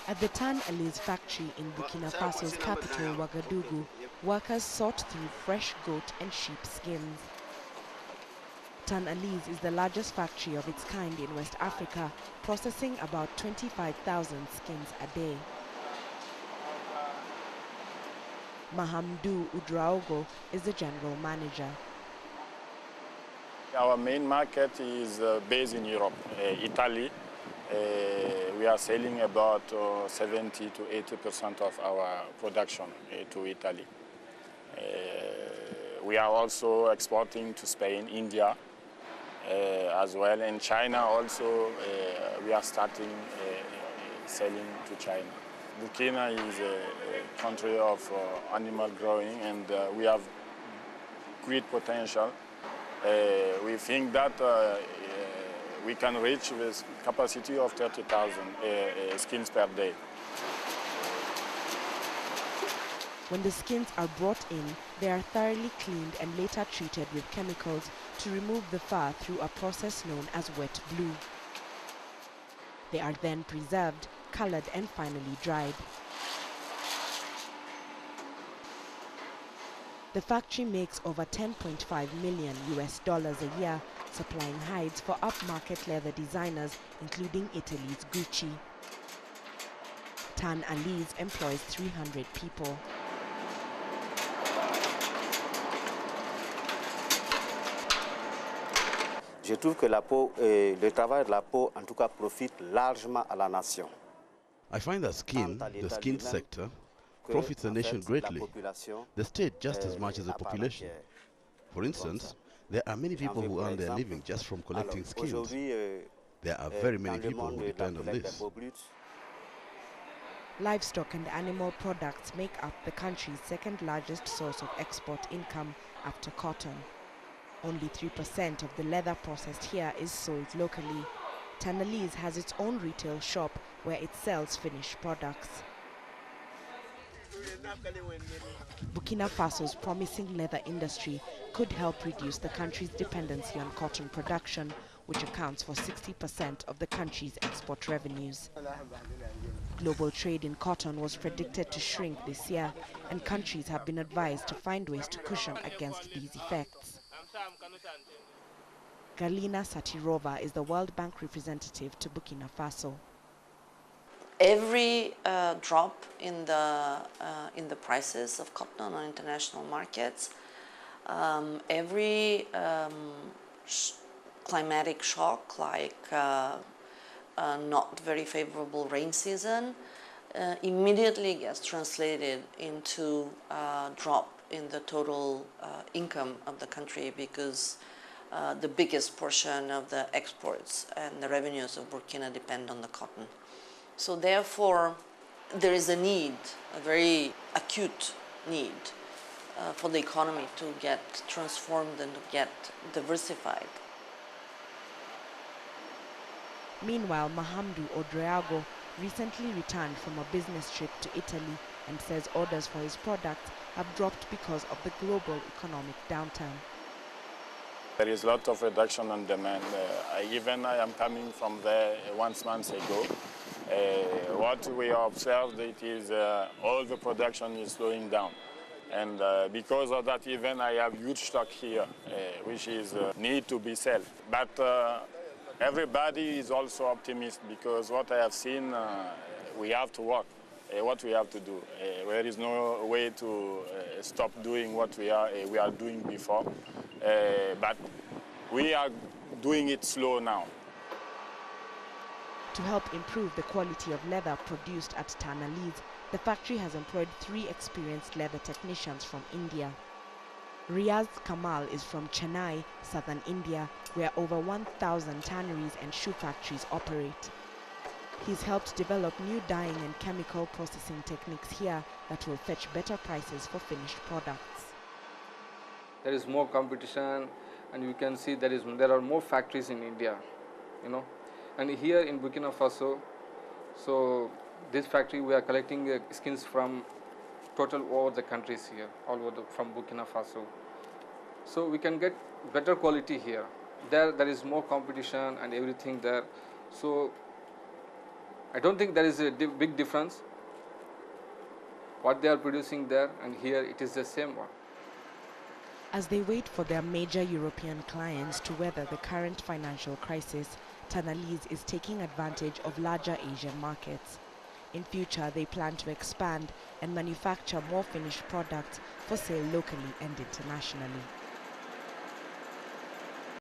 At the Tan Ali's factory in Burkina Faso's capital, Ouagadougou, workers sort through fresh goat and sheep skins. Tan Ali's is the largest factory of its kind in West Africa, processing about 25,000 skins a day. Mahamadou Ouedraogo is the general manager. Our main market is based in Europe, Italy. We are selling about 70 to 80% of our production to Italy. We are also exporting to Spain, India as well, and China also. We are starting selling to China. Burkina is a country of animal growing, and we have great potential. We think that we can reach this capacity of 30,000 skins per day. When the skins are brought in, they are thoroughly cleaned and later treated with chemicals to remove the fur through a process known as wet blue. They are then preserved, colored and finally dried. The factory makes over $10.5 million a year, supplying hides for upmarket leather designers, including Italy's Gucci. Tan Ali's employs 300 people. Je trouve que le travail de la peau, en tout cas, profite largement à la nation. I find that the skin sector, profits the nation greatly, the state just as much as the population. For instance, there are many people who earn their living just from collecting skins. There are very many people who depend on this. Livestock and animal products make up the country's second largest source of export income after cotton. Only 3% of the leather processed here is sold locally. Tan Ali's has its own retail shop where it sells finished products. Burkina Faso's promising leather industry could help reduce the country's dependency on cotton production, which accounts for 60% of the country's export revenues. Global trade in cotton was predicted to shrink this year, and countries have been advised to find ways to cushion against these effects. Galina Satirova is the World Bank representative to Burkina Faso. Every drop in the prices of cotton on international markets, every climatic shock like not very favorable rain season immediately gets translated into a drop in the total income of the country, because the biggest portion of the exports and the revenues of Burkina depend on the cotton. So therefore, there is a need, a very acute need, for the economy to get transformed and to get diversified. Meanwhile, Mahamadou Ouedraogo recently returned from a business trip to Italy and says orders for his products have dropped because of the global economic downturn. There is a lot of reduction on demand. I am coming from there 1 month ago. What we observed it is all the production is slowing down. And because of that, even I have huge stock here, which is need to be sold. But everybody is also optimistic, because what I have seen, we have to work. What we have to do. There is no way to stop doing what we are doing before. But we are doing it slow now. To help improve the quality of leather produced at Tan Ali's, the factory has employed 3 experienced leather technicians from India. Riaz Kamal is from Chennai, southern India, where over 1,000 tanneries and shoe factories operate. He's helped develop new dyeing and chemical processing techniques here that will fetch better prices for finished products. There is more competition, and you can see there are more factories in India, And here in Burkina Faso, so this factory we are collecting skins from total over the countries here, all over from Burkina Faso. So we can get better quality here. There is more competition and everything there. So I don't think there is a big difference. What they are producing there and here, it is the same one. As they wait for their major European clients to weather the current financial crisis, Tanalise is taking advantage of larger Asian markets. In future, they plan to expand and manufacture more finished products for sale locally and internationally.